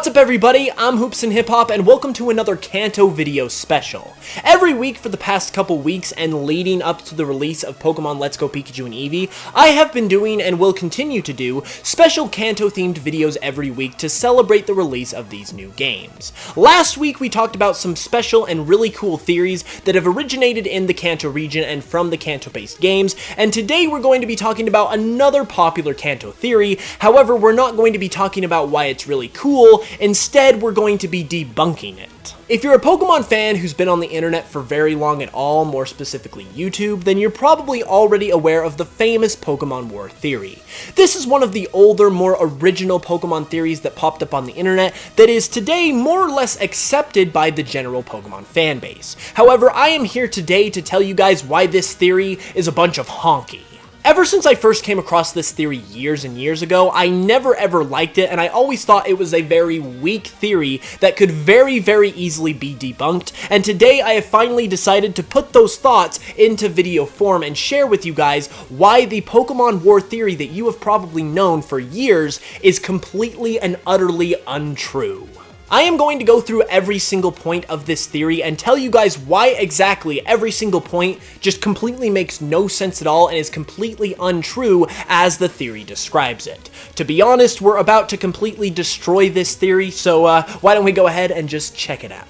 What's up everybody, I'm HoopsandHipHop and welcome to another Kanto video special. Every week for the past couple weeks and leading up to the release of Pokemon Let's Go Pikachu and Eevee, I have been doing and will continue to do special Kanto themed videos every week to celebrate the release of these new games. Last week we talked about some special and really cool theories that have originated in the Kanto region and from the Kanto based games, and today we're going to be talking about another popular Kanto theory. However, we're not going to be talking about why it's really cool. Instead, we're going to be debunking it. If you're a Pokemon fan who's been on the internet for very long at all, more specifically YouTube, then you're probably already aware of the famous Pokemon War theory. This is one of the older, more original Pokemon theories that popped up on the internet that is today more or less accepted by the general Pokemon fanbase. However, I am here today to tell you guys why this theory is a bunch of honky. Ever since I first came across this theory years and years ago, I never ever liked it, and I always thought it was a very weak theory that could very easily be debunked, and today I have finally decided to put those thoughts into video form and share with you guys why the Pokemon War theory that you have probably known for years is completely and utterly untrue. I am going to go through every single point of this theory and tell you guys why exactly every single point just completely makes no sense at all and is completely untrue as the theory describes it. To be honest, we're about to completely destroy this theory, so why don't we go ahead and just check it out.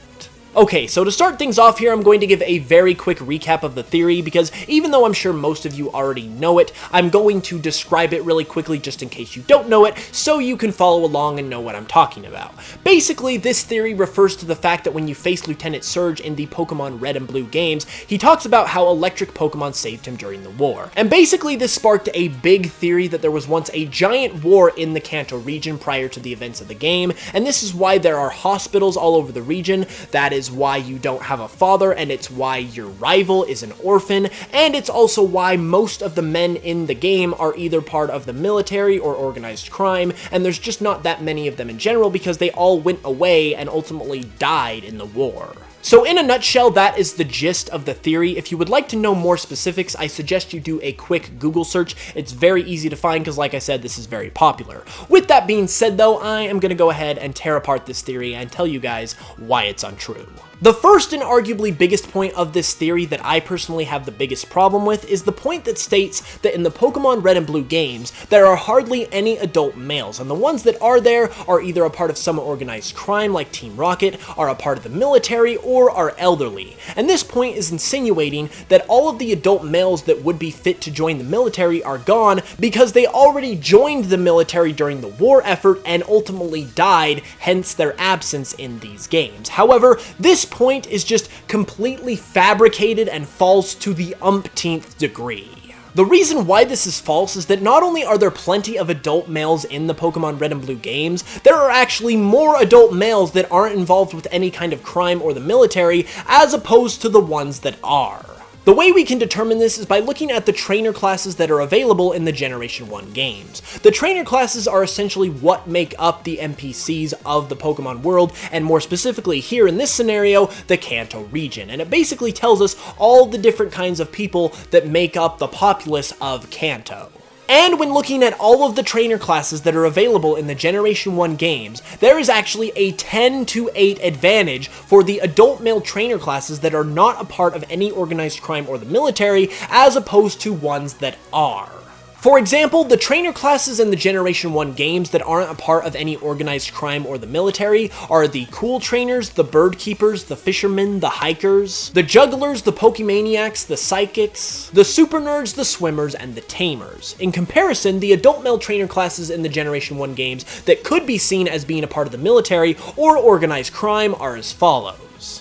Okay, so to start things off here, I'm going to give a very quick recap of the theory because even though I'm sure most of you already know it, I'm going to describe it really quickly just in case you don't know it, so you can follow along and know what I'm talking about. Basically, this theory refers to the fact that when you face Lieutenant Surge in the Pokemon Red and Blue games, he talks about how electric Pokemon saved him during the war. And basically, this sparked a big theory that there was once a giant war in the Kanto region prior to the events of the game, and this is why there are hospitals all over the region. That is why you don't have a father, and it's why your rival is an orphan, and it's also why most of the men in the game are either part of the military or organized crime, and there's just not that many of them in general because they all went away and ultimately died in the war. So in a nutshell, that is the gist of the theory. If you would like to know more specifics, I suggest you do a quick Google search. It's very easy to find because, like I said, this is very popular. With that being said, though, I am going to go ahead and tear apart this theory and tell you guys why it's untrue. The first and arguably biggest point of this theory that I personally have the biggest problem with is the point that states that in the Pokemon Red and Blue games, there are hardly any adult males, and the ones that are there are either a part of some organized crime like Team Rocket, are a part of the military, or are elderly. And this point is insinuating that all of the adult males that would be fit to join the military are gone because they already joined the military during the war effort and ultimately died, hence their absence in these games. However, this point is just completely fabricated and false to the umpteenth degree. The reason why this is false is that not only are there plenty of adult males in the Pokemon Red and Blue games, there are actually more adult males that aren't involved with any kind of crime or the military as opposed to the ones that are. The way we can determine this is by looking at the trainer classes that are available in the Generation 1 games. The trainer classes are essentially what make up the NPCs of the Pokemon world, and more specifically here in this scenario, the Kanto region. And it basically tells us all the different kinds of people that make up the populace of Kanto. And when looking at all of the trainer classes that are available in the Generation 1 games, there is actually a 10-to-8 advantage for the adult male trainer classes that are not a part of any organized crime or the military, as opposed to ones that are. For example, the trainer classes in the Generation 1 games that aren't a part of any organized crime or the military are the cool trainers, the bird keepers, the fishermen, the hikers, the jugglers, the Pokemaniacs, the psychics, the super nerds, the swimmers, and the tamers. In comparison, the adult male trainer classes in the Generation 1 games that could be seen as being a part of the military or organized crime are as follows.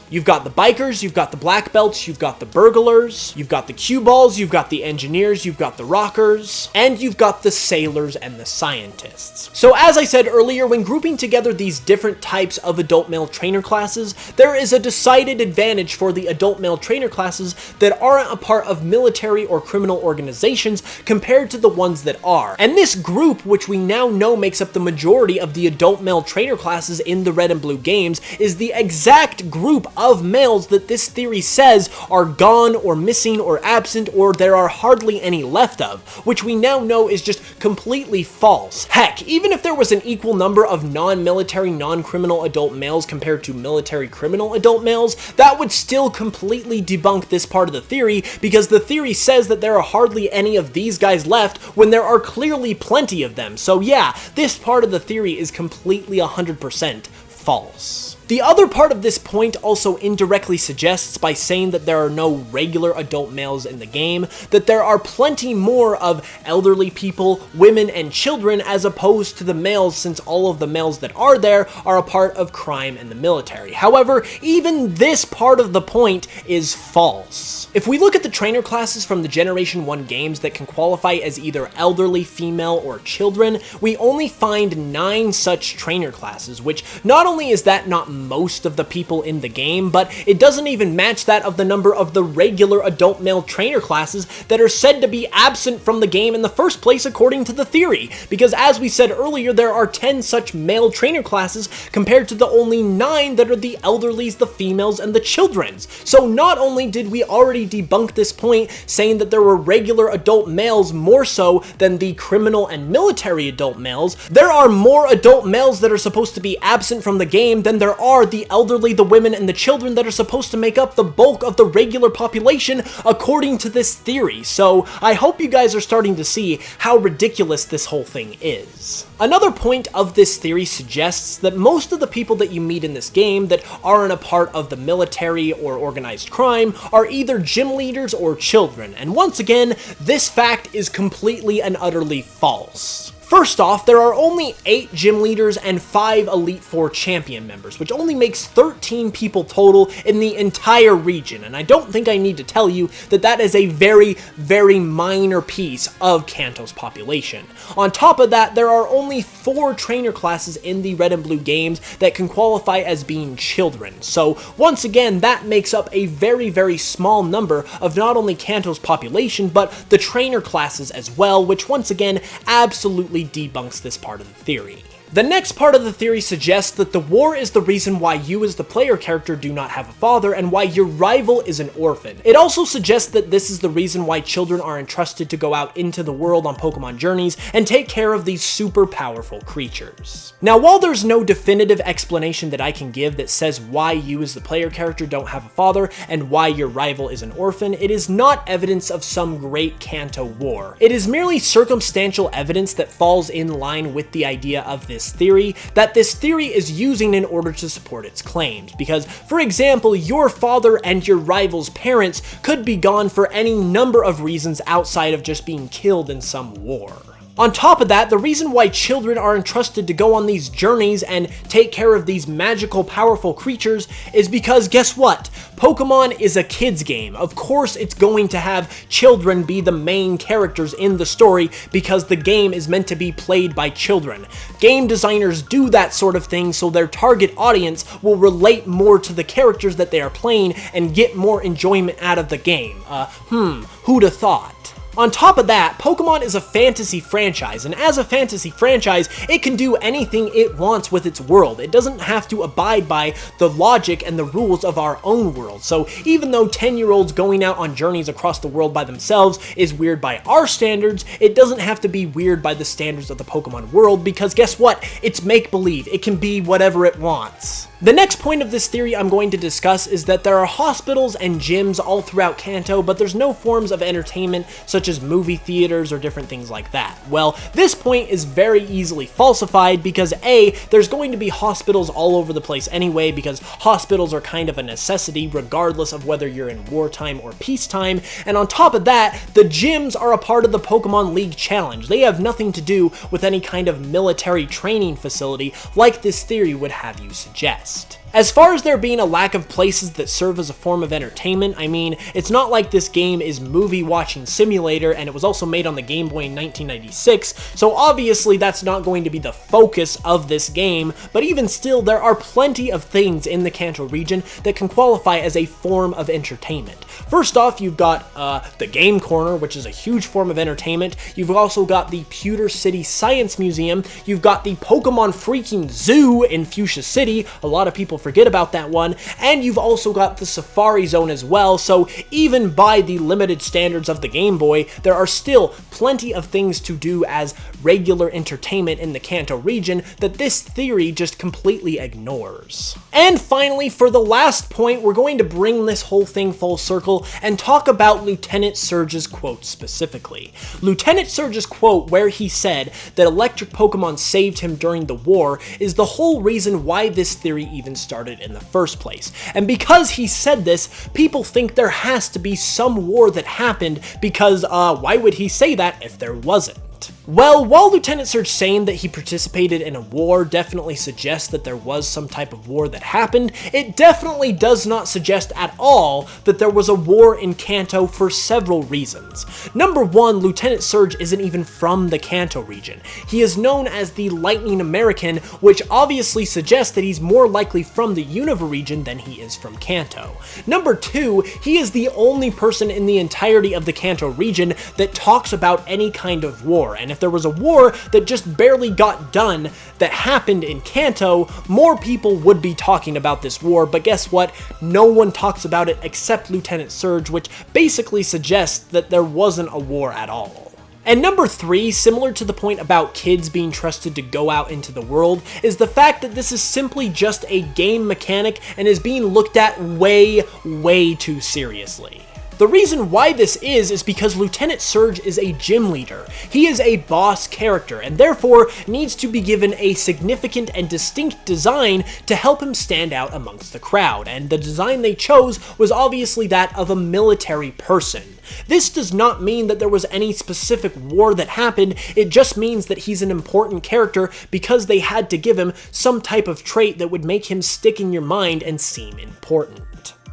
You've got the bikers, you've got the black belts, you've got the burglars, you've got the cue balls, you've got the engineers, you've got the rockers, and you've got the sailors and the scientists. So as I said earlier, when grouping together these different types of adult male trainer classes, there is a decided advantage for the adult male trainer classes that aren't a part of military or criminal organizations compared to the ones that are. And this group, which we now know makes up the majority of the adult male trainer classes in the Red and Blue games, is the exact group group of males that this theory says are gone or missing or absent, or there are hardly any left of, which we now know is just completely false. Heck, even if there was an equal number of non-military, non-criminal adult males compared to military criminal adult males, that would still completely debunk this part of the theory, because the theory says that there are hardly any of these guys left when there are clearly plenty of them. So yeah, this part of the theory is completely 100% false. The other part of this point also indirectly suggests, by saying that there are no regular adult males in the game, that there are plenty more of elderly people, women, and children as opposed to the males, since all of the males that are there are a part of crime and the military. However, even this part of the point is false. If we look at the trainer classes from the Generation 1 games that can qualify as either elderly, female, or children, we only find 9 such trainer classes, which not only is that not most of the people in the game, but it doesn't even match that of the number of the regular adult male trainer classes that are said to be absent from the game in the first place according to the theory, because as we said earlier, there are 10 such male trainer classes compared to the only 9 that are the elderlies, the females, and the children's. So not only did we already debunk this point saying that there were regular adult males more so than the criminal and military adult males, there are more adult males that are supposed to be absent from the game than there are the elderly, the women, and the children that are supposed to make up the bulk of the regular population according to this theory. So I hope you guys are starting to see how ridiculous this whole thing is. Another point of this theory suggests that most of the people that you meet in this game that aren't a part of the military or organized crime are either gym leaders or children, and once again, this fact is completely and utterly false. First off, there are only 8 gym leaders and 5 Elite Four champion members, which only makes 13 people total in the entire region, and I don't think I need to tell you that that is a very, very minor piece of Kanto's population. On top of that, there are only 4 trainer classes in the Red and Blue games that can qualify as being children, so once again, that makes up a very, very small number of not only Kanto's population, but the trainer classes as well, which once again, absolutely debunks this part of the theory. The next part of the theory suggests that the war is the reason why you as the player character do not have a father and why your rival is an orphan. It also suggests that this is the reason why children are entrusted to go out into the world on Pokemon journeys and take care of these super powerful creatures. Now, while there's no definitive explanation that I can give that says why you as the player character don't have a father and why your rival is an orphan, it is not evidence of some great Kanto war. It is merely circumstantial evidence that falls in line with the idea of this theory that this theory is using in order to support its claims, because, for example, your father and your rival's parents could be gone for any number of reasons outside of just being killed in some war. On top of that, the reason why children are entrusted to go on these journeys and take care of these magical, powerful creatures is because, guess what? Pokemon is a kid's game. Of course it's going to have children be the main characters in the story because the game is meant to be played by children. Game designers do that sort of thing so their target audience will relate more to the characters that they are playing and get more enjoyment out of the game. Who'da thought? On top of that, Pokemon is a fantasy franchise, and as a fantasy franchise, it can do anything it wants with its world. It doesn't have to abide by the logic and the rules of our own world. So even though 10-year-olds going out on journeys across the world by themselves is weird by our standards, it doesn't have to be weird by the standards of the Pokemon world, because guess what? It's make-believe. It can be whatever it wants. The next point of this theory I'm going to discuss is that there are hospitals and gyms all throughout Kanto, but there's no forms of entertainment such as movie theaters or different things like that. Well, this point is very easily falsified because A, there's going to be hospitals all over the place anyway, because hospitals are kind of a necessity regardless of whether you're in wartime or peacetime, and on top of that, the gyms are a part of the Pokemon League Challenge. They have nothing to do with any kind of military training facility like this theory would have you suggest. As far as there being a lack of places that serve as a form of entertainment, I mean, it's not like this game is movie watching simulator and it was also made on the Game Boy in 1996, so obviously that's not going to be the focus of this game, but even still, there are plenty of things in the Kanto region that can qualify as a form of entertainment. First off, you've got the Game Corner, which is a huge form of entertainment. You've also got the Pewter City Science Museum. You've got the Pokemon freaking Zoo in Fuchsia City. A lot of people forget about that one, and you've also got the Safari Zone as well, so even by the limited standards of the Game Boy, there are still plenty of things to do as regular entertainment in the Kanto region that this theory just completely ignores. And finally, for the last point, we're going to bring this whole thing full circle and talk about Lieutenant Surge's quote specifically. Lieutenant Surge's quote, where he said that electric Pokemon saved him during the war, is the whole reason why this theory even started in the first place. And because he said this, people think there has to be some war that happened, because why would he say that if there wasn't? Well, while Lieutenant Surge saying that he participated in a war definitely suggests that there was some type of war that happened, it definitely does not suggest at all that there was a war in Kanto for several reasons. Number one, Lieutenant Surge isn't even from the Kanto region. He is known as the Lightning American, which obviously suggests that he's more likely from the Unova region than he is from Kanto. Number two, he is the only person in the entirety of the Kanto region that talks about any kind of war, and if there was a war that just barely got done that happened in Kanto, more people would be talking about this war, but guess what? No one talks about it except Lieutenant Surge, which basically suggests that there wasn't a war at all. And number three, similar to the point about kids being trusted to go out into the world, is the fact that this is simply just a game mechanic and is being looked at way, way too seriously. The reason why this is because Lieutenant Surge is a gym leader. He is a boss character and therefore needs to be given a significant and distinct design to help him stand out amongst the crowd, and the design they chose was obviously that of a military person. This does not mean that there was any specific war that happened, it just means that he's an important character because they had to give him some type of trait that would make him stick in your mind and seem important.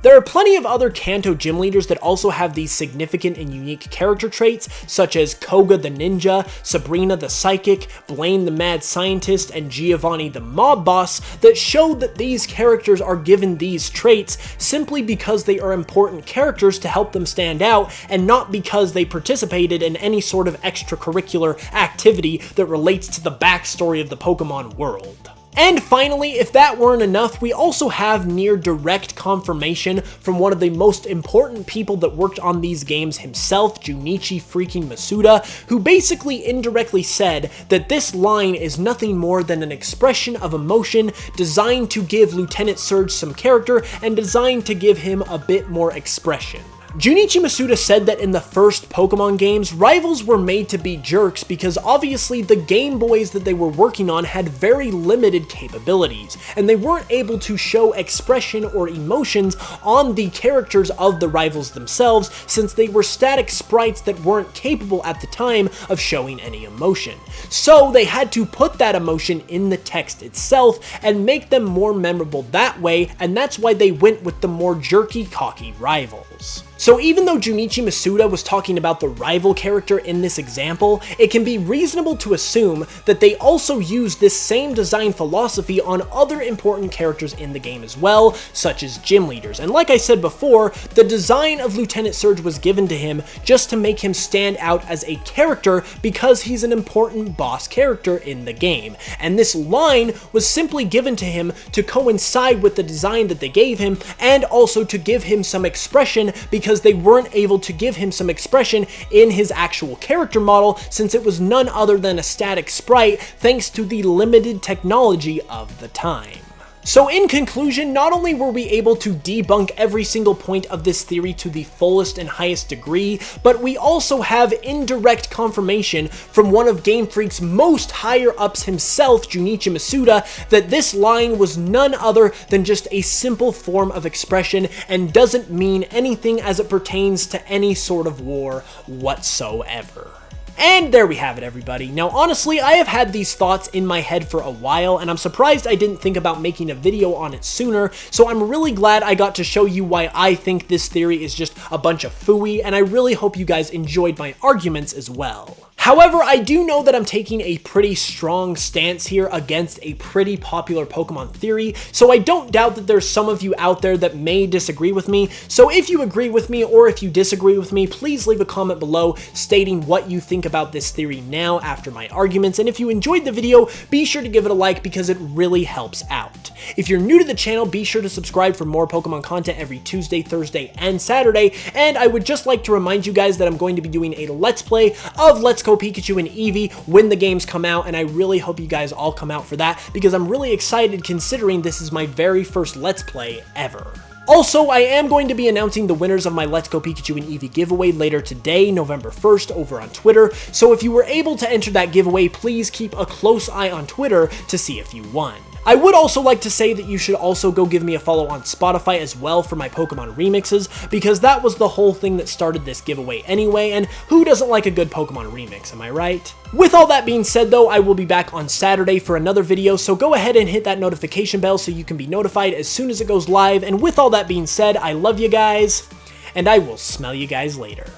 There are plenty of other Kanto gym leaders that also have these significant and unique character traits, such as Koga the Ninja, Sabrina the Psychic, Blaine the Mad Scientist, and Giovanni the Mob Boss, that show that these characters are given these traits simply because they are important characters to help them stand out, and not because they participated in any sort of extracurricular activity that relates to the backstory of the Pokemon world. And finally, if that weren't enough, we also have near direct confirmation from one of the most important people that worked on these games himself, Junichi freaking Masuda, who basically indirectly said that this line is nothing more than an expression of emotion designed to give Lieutenant Surge some character and designed to give him a bit more expression. Junichi Masuda said that in the first Pokemon games, rivals were made to be jerks because obviously the Game Boys that they were working on had very limited capabilities, and they weren't able to show expression or emotions on the characters of the rivals themselves since they were static sprites that weren't capable at the time of showing any emotion. So they had to put that emotion in the text itself and make them more memorable that way, and that's why they went with the more jerky, cocky rivals. So even though Junichi Masuda was talking about the rival character in this example, it can be reasonable to assume that they also used this same design philosophy on other important characters in the game as well, such as gym leaders. And like I said before, the design of Lieutenant Surge was given to him just to make him stand out as a character because he's an important boss character in the game. And this line was simply given to him to coincide with the design that they gave him, and also to give him some expression because they weren't able to give him some expression in his actual character model since it was none other than a static sprite thanks to the limited technology of the time. So in conclusion, not only were we able to debunk every single point of this theory to the fullest and highest degree, but we also have indirect confirmation from one of Game Freak's most higher ups himself, Junichi Masuda, that this line was none other than just a simple form of expression and doesn't mean anything as it pertains to any sort of war whatsoever. And there we have it, everybody. Now, honestly, I have had these thoughts in my head for a while, and I'm surprised I didn't think about making a video on it sooner, so I'm really glad I got to show you why I think this theory is just a bunch of phooey, and I really hope you guys enjoyed my arguments as well. However, I do know that I'm taking a pretty strong stance here against a pretty popular Pokemon theory, so I don't doubt that there's some of you out there that may disagree with me. So if you agree with me or if you disagree with me, please leave a comment below stating what you think about this theory now after my arguments, and if you enjoyed the video, be sure to give it a like because it really helps out. If you're new to the channel, be sure to subscribe for more Pokemon content every Tuesday, Thursday, and Saturday, and I would just like to remind you guys that I'm going to be doing a Let's Play of Let's Go Pikachu and Eevee when the games come out, and I really hope you guys all come out for that because I'm really excited considering this is my very first Let's Play ever. Also, I am going to be announcing the winners of my Let's Go Pikachu and Eevee giveaway later today, November 1st, over on Twitter, so if you were able to enter that giveaway, please keep a close eye on Twitter to see if you won. I would also like to say that you should also go give me a follow on Spotify as well for my Pokemon remixes, because that was the whole thing that started this giveaway anyway, and who doesn't like a good Pokemon remix, am I right? With all that being said though, I will be back on Saturday for another video, so go ahead and hit that notification bell so you can be notified as soon as it goes live, and with all that being said, I love you guys, and I will smell you guys later.